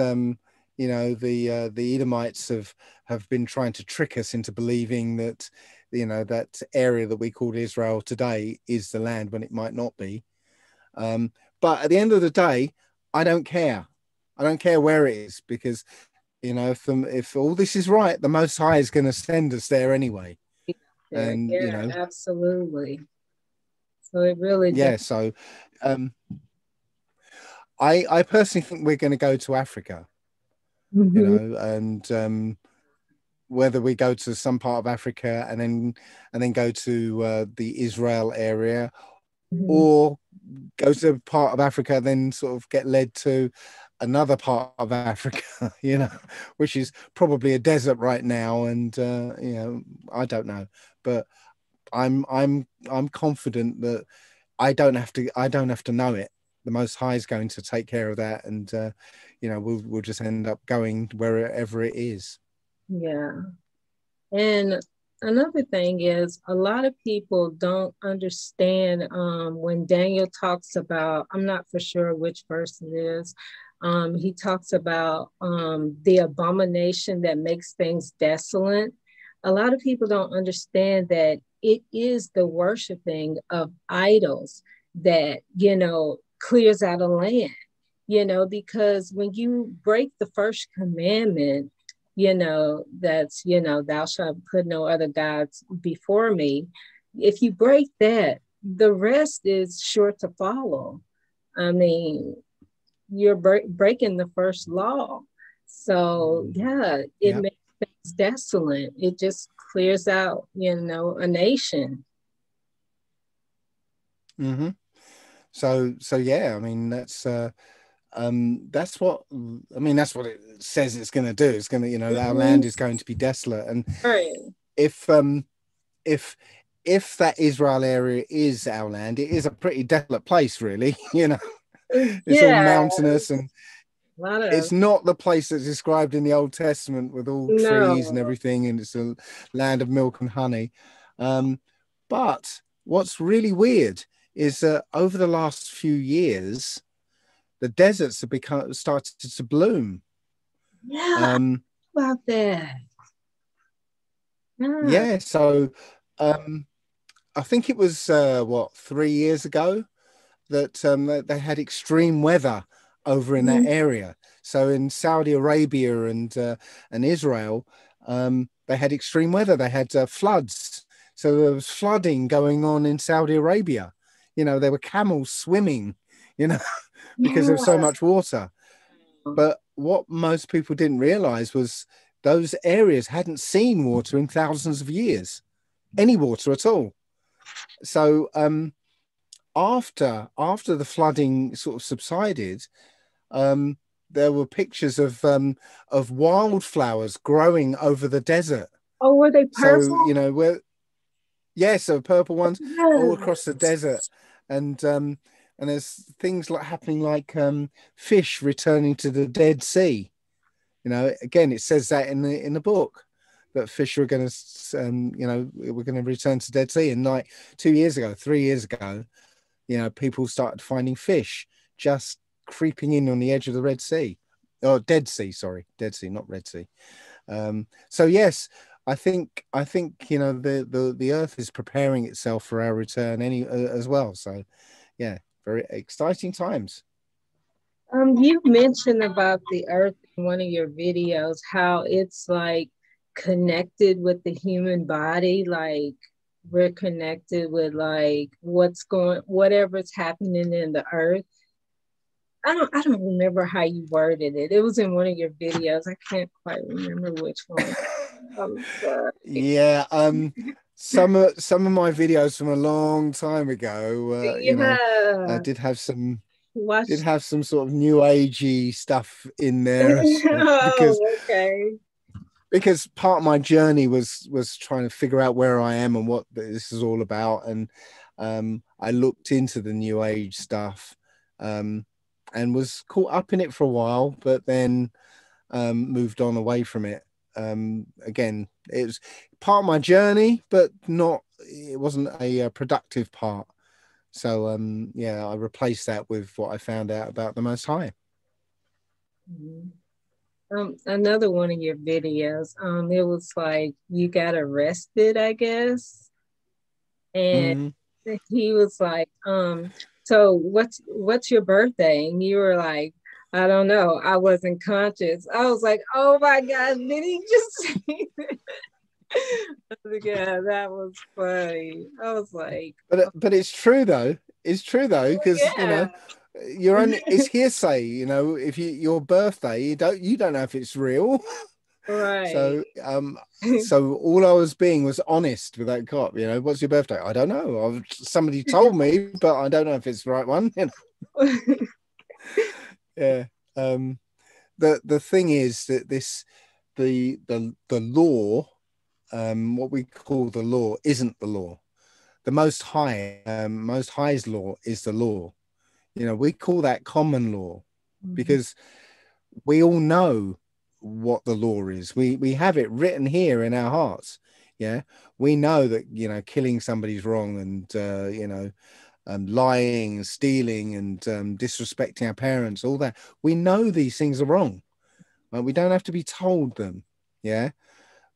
you know, the Edomites have been trying to trick us into believing that, you know, that area that we call Israel today is the land when it might not be. But at the end of the day, I don't care. I don't care where it is because, you know, if all this is right, the Most High is going to send us there anyway. Yeah, And you yeah, know, absolutely. So it really does. yeah. So um, I personally think we're going to go to Africa. You Mm-hmm. know, and whether we go to some part of Africa and then go to the Israel area, Mm-hmm. or go to part of Africa, then sort of get led to another part of Africa, you know, which is probably a desert right now, and you know, I don't know, but I'm confident that I don't have to know it. The Most High is going to take care of that, and you know, we'll just end up going wherever it is. Yeah. And another thing is, a lot of people don't understand when Daniel talks about, I'm not for sure which verse it is, he talks about the abomination that makes things desolate. A lot of people don't understand that it is the worshiping of idols that, clears out a land, because when you break the first commandment, that's, thou shalt put no other gods before me. If you break that, the rest is sure to follow. I mean, you're breaking the first law. So, yeah, it Yeah. makes things desolate. It just clears out, a nation. Mm-hmm. So yeah, I mean that's what I mean, that's what it says it's going to do. It's going to, you know, our Mm-hmm. land is going to be desolate, and Right. if um if if that Israel area is our land, it is a pretty desolate place, really. You know, it's all Yeah, mountainous, and a lot of, it's not the place that's described in the Old Testament with all trees and no. everything, and it's a land of milk and honey. Um, but what's really weird is that over the last few years, the deserts have become started to bloom. Yeah, Um, about that. Yeah. yeah, so um, I think it was what 3 years ago that they had extreme weather over in that Mhm. area. So in Saudi Arabia and Israel, they had extreme weather. They had floods. So there was flooding going on in Saudi Arabia. You know, there were camels swimming, you know, because there was so much water. But what most people didn't realize was those areas hadn't seen water in thousands of years, any water at all. So after the flooding sort of subsided, there were pictures of wildflowers growing over the desert. Oh, were they So, purple? you know, where, yes, so purple ones all Yes. across the desert. And there's things like happening, like fish returning to the Dead Sea. You know, again, it says that in the book that fish are going to, you know, we're going to return to Dead Sea. And like 2 years ago, 3 years ago, you know, people started finding fish just creeping in on the edge of the Red Sea, or Dead Sea, sorry, Dead Sea, not Red Sea. So yes, I think you know the Earth is preparing itself for our return as well. So yeah, very exciting times. You mentioned about the earth in one of your videos, how it's like connected with the human body, like we're connected with like whatever's happening in the earth. I don't remember how you worded it. It was in one of your videos. I can't quite remember which one. I'm sorry. Yeah, some of my videos from a long time ago, you know, Yeah. did have some Watch. did have some sort of new agey stuff in there as well, because Oh, okay. part of my journey was trying to figure out where I am and what this is all about. And I looked into the new age stuff, and was caught up in it for a while, but then moved on away from it. Again, it was part of my journey, but it wasn't a productive part. So yeah, I replaced that with what I found out about the Most High. Mhm. Another one of your videos, it was like you got arrested, I guess, and Mm. he was like, so what's your birthday? And you were like, I don't know, I wasn't conscious. I was like, oh my God, did he just say that? Yeah, that was funny. I was like, But it's true though. It's true though, oh because you yeah. know, it's hearsay. You know, if your birthday, you don't know if it's real. Right. So so all I was being was honest with that cop. You know, what's your birthday? I don't know. Somebody told me, but I don't know if it's the right one. You know? Yeah. Um, the thing is that the law, what we call the law, isn't the law. The Most High's law is the law. You know, we call that common law because we all know what the law is. We have it written here in our hearts. Yeah, we know that, you know, killing somebody's wrong, and you know, lying and stealing and disrespecting our parents, all that. We know these things are wrong. Right? We don't have to be told them. Yeah,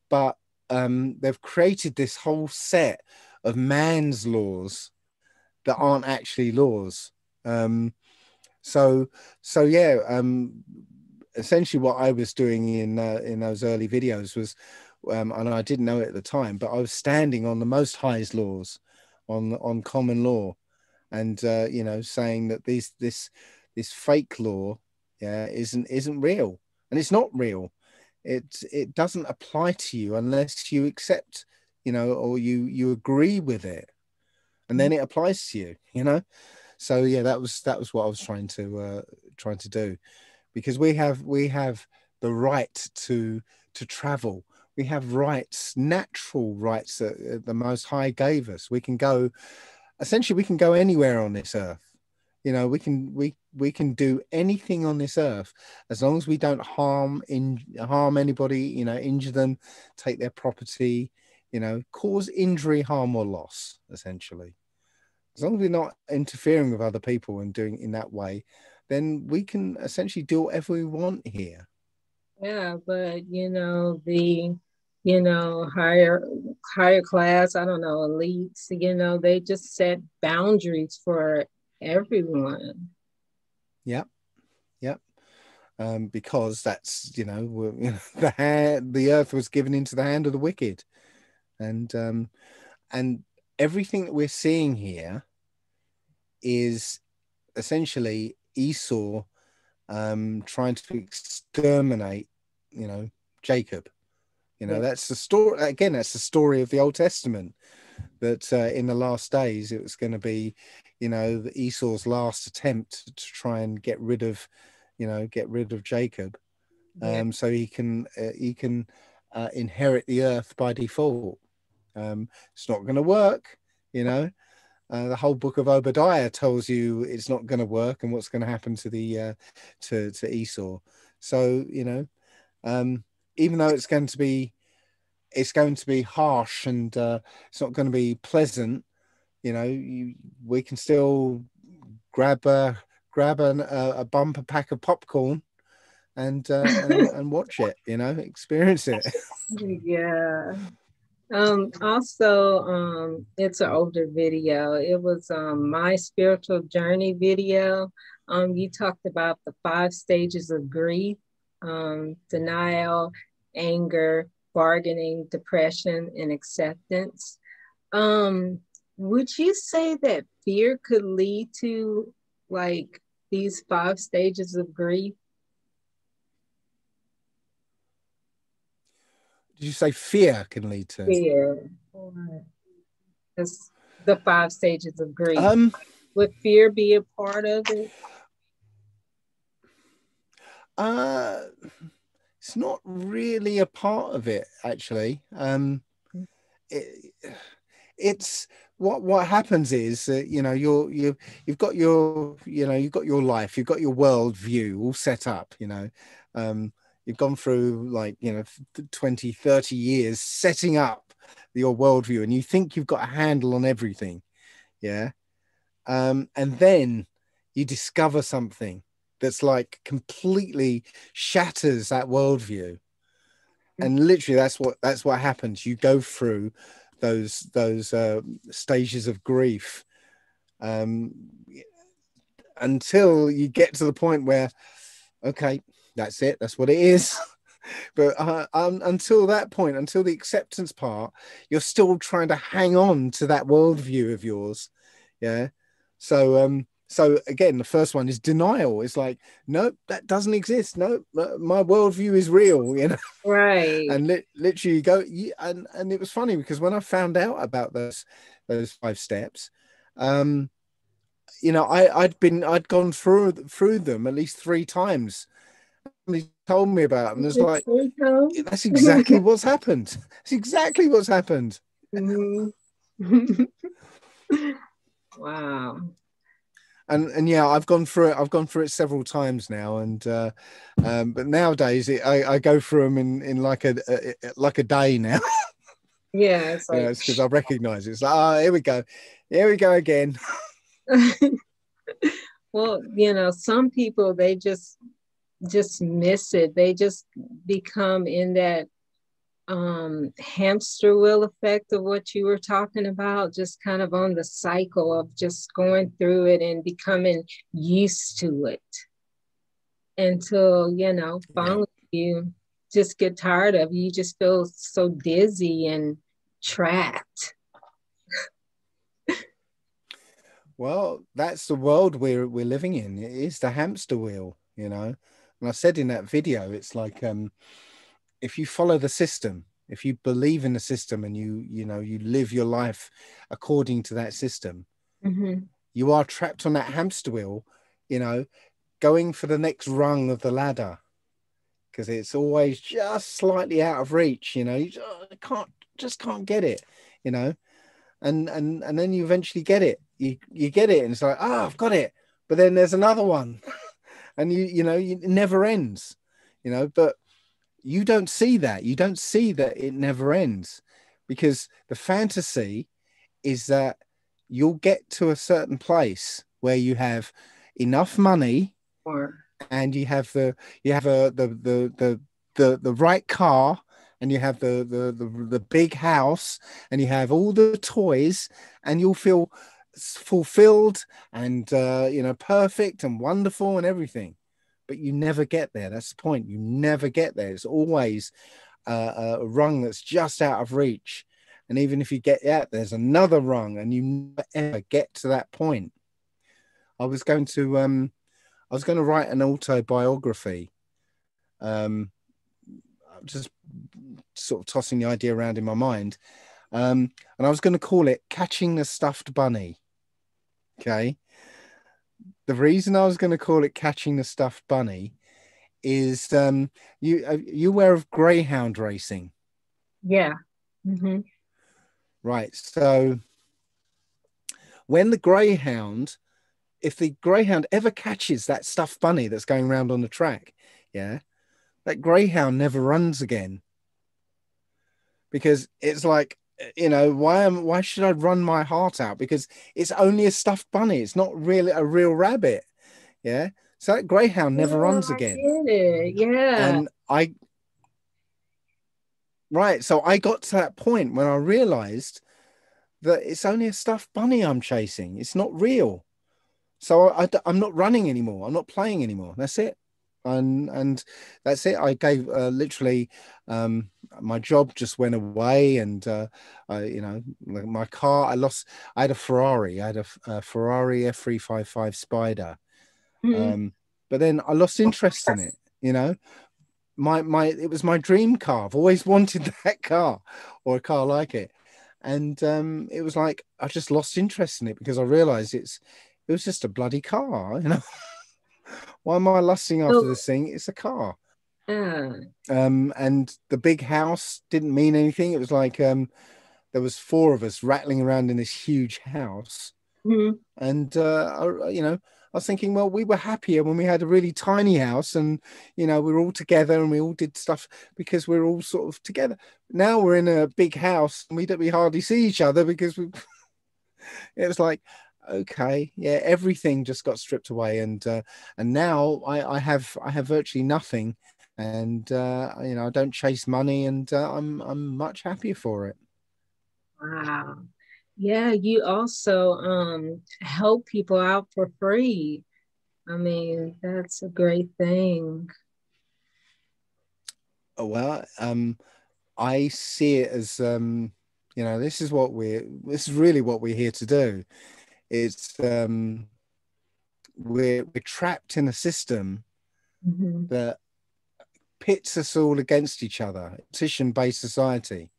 but they've created this whole set of man's laws that aren't actually laws. Um, so so yeah, essentially what I was doing in those early videos was, and I didn't know it at the time, but I was standing on the Most High's laws, on common law, and you know, saying that this fake law, yeah, isn't real, and it's not real. It doesn't apply to you unless you accept, you know, or you agree with it, and then it applies to you. You know, so yeah, that was what I was trying to do, because we have the right to travel. We have rights, natural rights that the Most High gave us. We can go, essentially, we can go anywhere on this earth. You know, we can do anything on this earth as long as we don't harm anybody. You know, injure them, take their property. You know, cause injury, harm, or loss. Essentially, as long as we're not interfering with other people and doing it in that way, then we can essentially do whatever we want here. Yeah, but higher class, I don't know, elites, they just set boundaries for everyone. Yep, yep. Because that's, the earth was given into the hand of the wicked, and And everything that we're seeing here is essentially Esau trying to exterminate, Jacob. That's the story. Again, that's the story of the Old Testament, that in the last days it was going to be, Esau's last attempt to try and get rid of Jacob, so he can inherit the earth by default. It's not going to work, the whole book of Obadiah tells you it's not going to work and what's going to happen to the to Esau. So even though it's going to be harsh, and it's not going to be pleasant, we can still grab a bumper pack of popcorn and watch it, experience it. Yeah. Also, it's an older video. It was My Spiritual Journey video. You talked about the 5 stages of grief: denial, anger, bargaining, depression, and acceptance. Would you say that fear could lead to like these 5 stages of grief? Did you say fear can lead to fear? It's the 5 stages of grief. Would fear be a part of it? It's not really a part of it, actually. It's what happens is that you've got your life, you've got your world view all set up. You've gone through 20, 30 years setting up your worldview, and you think you've got a handle on everything. Yeah. And then you discover something that's like completely shatters that worldview. And literally that's what happens. You go through those stages of grief until you get to the point where, okay, that's it, that's what it is. But until that point, until the acceptance part, you're still trying to hang on to that worldview of yours. Yeah. So again, the first one is denial. It's like, nope, that doesn't exist. No, my worldview is real, Right. And literally you go, and it was funny because when I found out about those 5 steps, I'd gone through them at least 3 times. He told me about them. It's like, that's exactly what's happened. It's exactly what's happened. Mm-hmm. Wow. And yeah, I've gone through it several times now, and but nowadays I go through them in like a day now. Yeah, it's like, it's because I recognize it. It's like, here we go again. Well, some people, they just miss it. They just become in that hamster wheel effect of what you were talking about, just kind of on the cycle of just going through it and becoming used to it until finally you just get tired of it. You just feel so dizzy and trapped. Well, that's the world we're living in. It is the hamster wheel, and I said in that video, it's like if you follow the system, if you believe in the system, and you live your life according to that system, mm-hmm. you are trapped on that hamster wheel, going for the next rung of the ladder, because it's always just slightly out of reach. You can't get it, and then you eventually get it. You get it, and it's like, I've got it, but then there's another one, and it never ends, but you don't see that. You don't see that it never ends, because the fantasy is that you'll get to a certain place where you have enough money, and you have the right car, and you have the big house, and you have all the toys, and you'll feel fulfilled and perfect and wonderful and everything. But you never get there. That's the point. You never get there. It's always a rung that's just out of reach. And even if you get out, there's another rung, and you never ever get to that point. I was going to write an autobiography. Just sort of tossing the idea around in my mind. And I was going to call it Catching the Stuffed Bunny. Okay. The reason I was going to call it Catching the Stuffed Bunny is you aware of greyhound racing? Yeah. Mm-hmm. Right. So when if the greyhound ever catches that stuffed bunny that's going around on the track, yeah, that greyhound never runs again. Because it's like, why should I run my heart out? Because it's only a stuffed bunny. It's not really a real rabbit. Yeah. So that greyhound never runs I again. get it. Yeah. And so I got to that point when I realized that it's only a stuffed bunny I'm chasing. It's not real. So I'm not running anymore. I'm not playing anymore. That's it. And that's it. I gave literally my job just went away, and my car. I had a Ferrari. I had a Ferrari F355 Spider. Mm-hmm. But then I lost interest in it. It was my dream car. I've always wanted that car or a car like it. And it was like I just lost interest in it because I realized it was just a bloody car. Why am I lusting after So, this thing? It's a car. yeah. And the big house didn't mean anything. It was like there was four of us rattling around in this huge house. Mm-hmm. And I was thinking, well, we were happier when we had a really tiny house, and we were all together and we all did stuff because we're all sort of together. Now we're in a big house and we hardly see each other because it was like, okay, yeah, everything just got stripped away, and now I have virtually nothing, and I don't chase money, and I'm much happier for it. Wow. Yeah, you also help people out for free. I mean, that's a great thing. Oh, well, I see it as this is really what we're here to do. It's we're trapped in a system Mm-hmm. that pits us all against each other, competition-based society,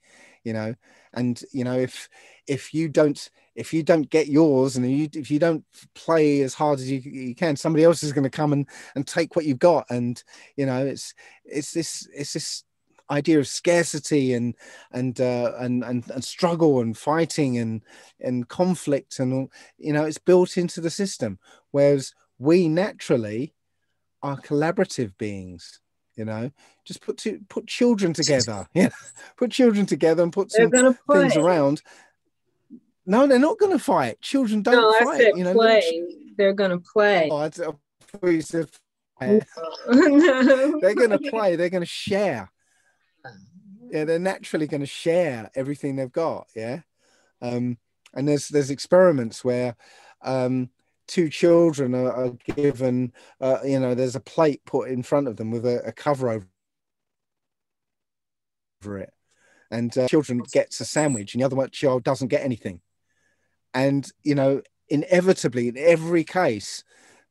you know. And if you don't get yours, and if you don't play as hard as you can, somebody else is going to come and take what you've got. And it's this idea of scarcity and struggle and fighting and conflict, and it's built into the system, whereas we naturally are collaborative beings. Just put children together. Put children together and put They're some gonna things play. around. No, they're not going to fight. Children don't No, I fight. said play. They're gonna play. Oh, I thought you said No. they're going to play. They're going to share. Yeah, they're naturally going to share everything they've got. Yeah. And there's experiments where two children are given, there's a plate put in front of them with a cover over it, and children gets a sandwich, and the other one child doesn't get anything. And inevitably, in every case,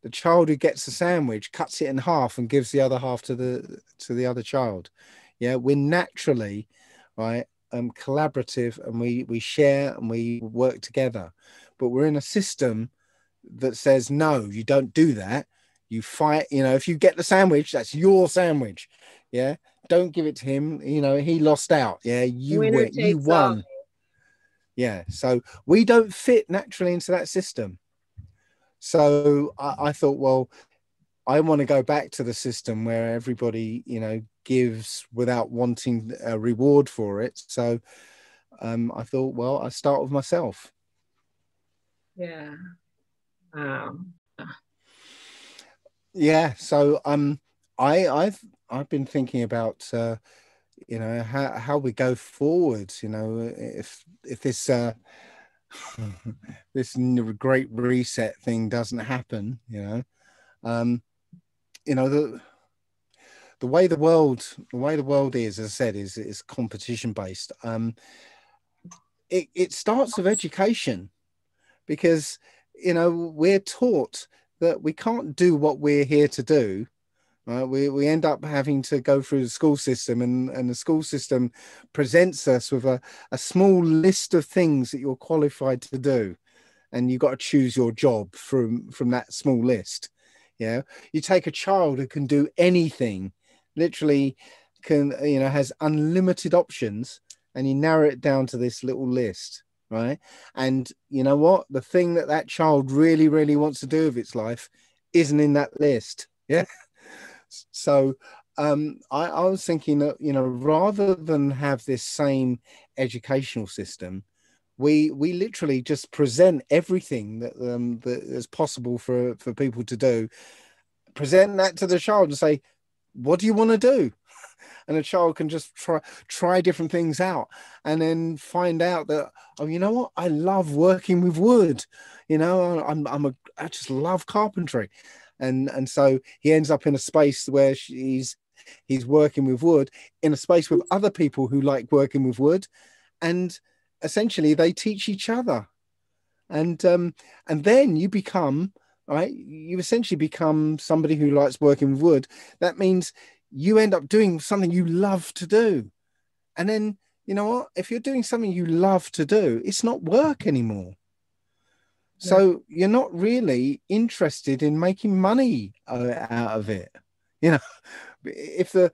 the child who gets the sandwich cuts it in half and gives the other half to the other child. Yeah, we're naturally right collaborative, and we share and we work together, but we're in a system that says no, you don't do that. You fight. If you get the sandwich, that's your sandwich. Yeah, don't give it to him. He lost out. Yeah, you Winner win. You takes all. won. Yeah, so we don't fit naturally into that system. So I thought, well, I want to go back to the system where everybody gives without wanting a reward for it. So I thought, well, I start with myself. Yeah. Wow. Yeah. So I've been thinking about how we go forward. If this this great reset thing doesn't happen, the way the world is, as I said, is competition based. it starts with education, because we're taught that we can't do what we're here to do. Right? We end up having to go through the school system, and the school system presents us with a small list of things that you're qualified to do, and you've got to choose your job from that small list. You take a child who can do anything, literally can, has unlimited options, and you narrow it down to this little list, right? And you know what? The thing that child really, really wants to do with its life isn't in that list. Yeah. So I was thinking that, rather than have this same educational system, we literally just present everything that is possible for people to do, present that to the child and say, what do you want to do? And a child can just try different things out, and then find out that, oh, you know what, I love working with wood. I just love carpentry, and so he ends up in a space where he's working with wood, in a space with other people who like working with wood, and essentially they teach each other, and then you become, right, you essentially become somebody who likes working with wood. That means you end up doing something you love to do. And then, you know what? If you're doing something you love to do, it's not work anymore. Yeah. So you're not really interested in making money out of it. If the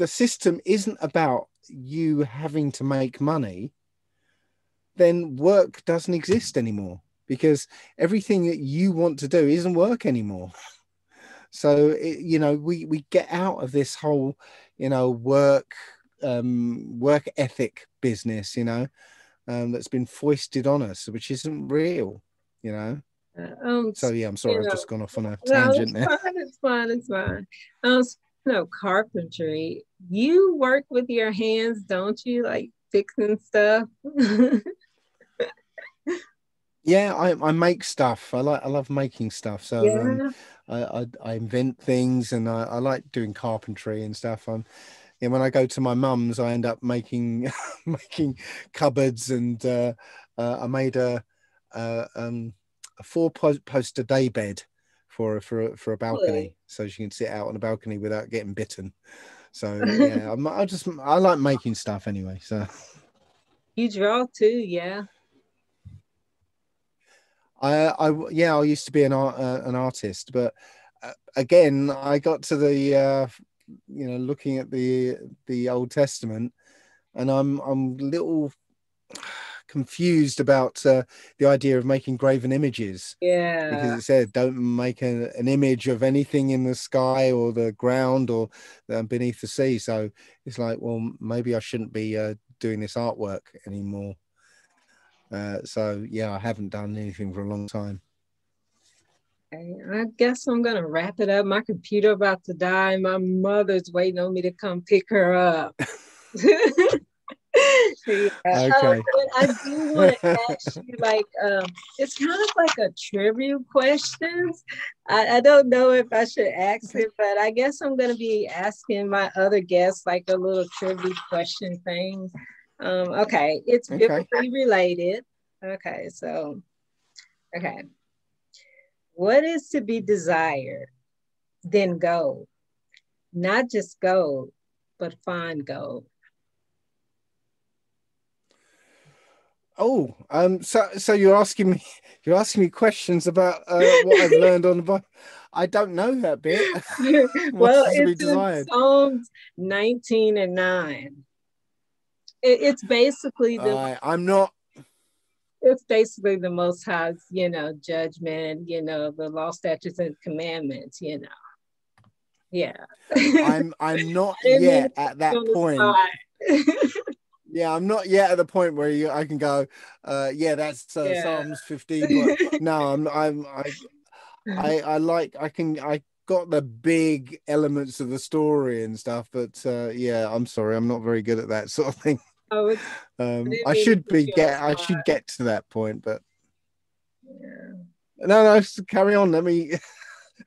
system isn't about you having to make money, then work doesn't exist anymore, because everything that you want to do isn't work anymore. So, we get out of this whole, work ethic business, that's been foisted on us, which isn't real, So, yeah, I'm sorry, I've just gone off on a tangent there. It's fine. Carpentry, you work with your hands, don't you? Like fixing stuff? Yeah, I make stuff. I love making stuff. So yeah. I invent things, and I like doing carpentry and stuff. When I go to my mum's, I end up making making cupboards, and I made a 4-poster day bed for a balcony, so she can sit out on the balcony without getting bitten. So yeah, I like making stuff anyway. So you draw too, yeah. I used to be an artist, but again, I got to the looking at the Old Testament, and I'm a little confused about the idea of making graven images. Yeah, because it said don't make an image of anything in the sky or the ground or beneath the sea. So it's like, well, maybe I shouldn't be doing this artwork anymore. So yeah, I haven't done anything for a long time. I guess I'm gonna wrap it up. My computer about to die. My mother's waiting on me to come pick her up. Yeah. Okay. I do want to ask you, like, it's kind of like a trivia questions. I don't know if I should ask it, but I guess I'm gonna be asking my other guests like a little trivia question thing. Okay, it's biblically related. Okay, so what is to be desired than gold? Not just gold, but fine gold. Oh, so you're asking me questions about what I've learned on the Bible. I don't know that bit. Well, it's in Psalms 19 and 9. It's basically I'm not. It's basically the Most High's, judgment, the law, statutes, and commandments, Yeah. I'm not yet at that point. Yeah, I'm not yet at the point where I can go, that's Psalms 15. But no, I got the big elements of the story and stuff, but I'm sorry, I'm not very good at that sort of thing. Oh, I should get to that point, but no, carry on. Let me.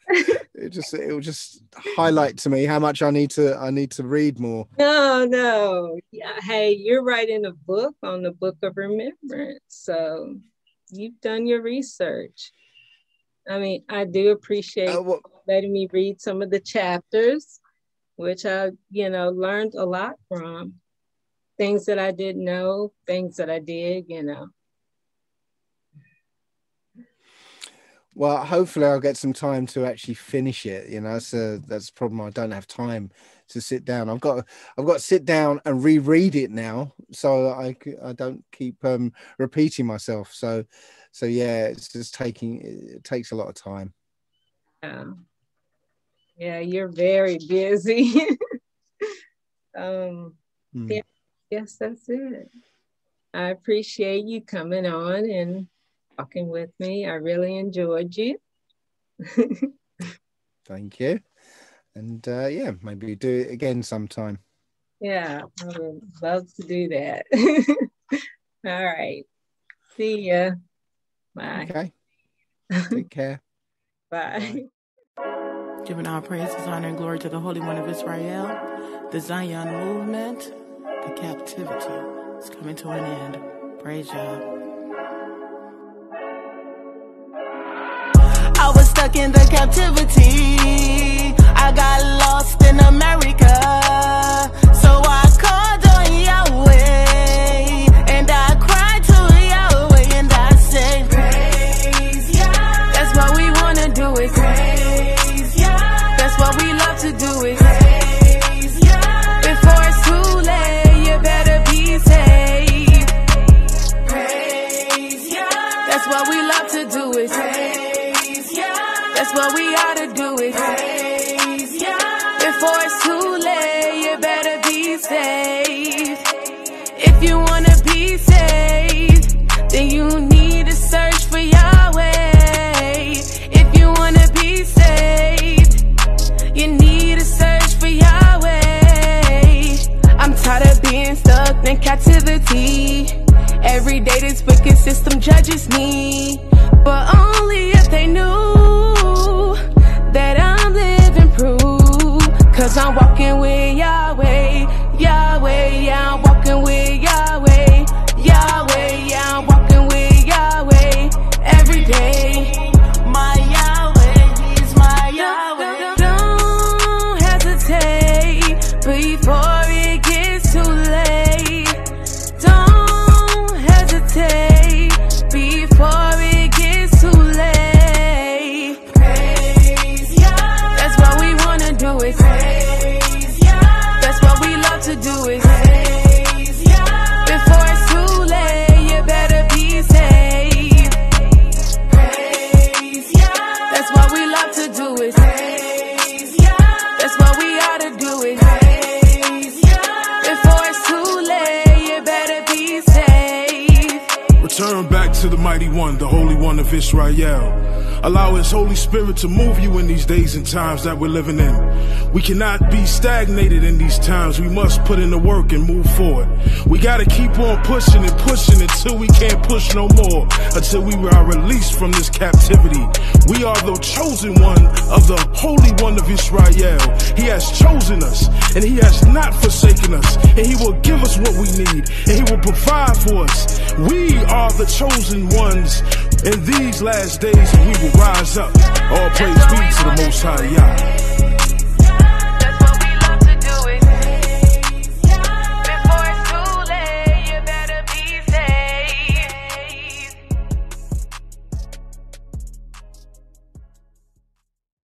it will just highlight to me how much I need to read more. No. Yeah, hey, you're writing a book on the Book of Remembrance, so you've done your research. I mean, I do appreciate letting me read some of the chapters, which I, learned a lot from. Things that I didn't know, things that I did, Well, hopefully I'll get some time to actually finish it. That's the problem. I don't have time to sit down. I've got to sit down and reread it now, so I don't keep repeating myself. So yeah, it takes a lot of time. Yeah, you're very busy. Yeah, yes, that's it. I appreciate you coming on and talking with me. I really enjoyed you. Thank you. And yeah, maybe do it again sometime. Yeah, I would love to do that. All right. See ya. Bye. Okay. Take care. Bye. Giving our praises, honor, and glory to the Holy One of Israel, the Zion movement, the captivity is coming to an end. Praise God. I was stuck in the captivity. I got lost in America. So I called on Yahweh, and I cried to Yahweh, and I said, praise Yah. That's what we want to do is praise Yah. That's what we love to do is praise Yah. Before it's too late, you better be saved. Praise Yah. That's what we love to do is praise Yah. That's what we ought to do is praise Yah. Before it's too late, you better be saved. If you want to be saved, then you need to search for Yahweh. If you want to be saved, you need to search for Yahweh. I'm tired of being stuck in captivity. Every day this wicked system judges me, but only if they knew that I'm living proof. Cause I'm walking with Yahweh, Yahweh, yeah, I'm walking with Yahweh, Yahweh, yeah, I'm walking with Yahweh every day. My Yahweh is my Yahweh. Don't hesitate before it gets too late. Don't hesitate before it gets too late. Praise Yah. That's what we want to do is praise Yah. That's what we love to do is praise Yah. Before it's too late, you better be saved. Praise Yah. That's what we love to do is praise Yah. That's what we ought to do is praise Yah. Before it's too late, you better be saved. Return back to the mighty one, the Holy One of Israel. Allow His Holy Spirit to move you in these days and times that we're living in. We cannot be stagnated in these times. We must put in the work and move forward. We got to keep on pushing and pushing until we can't push no more, until we are released from this captivity. We are the chosen one of the Holy One of Israel. He has chosen us, and He has not forsaken us, and He will give us what we need, and He will provide for us. We are the chosen ones in these last days, and we will rise up. All praise be to the Most High Yah.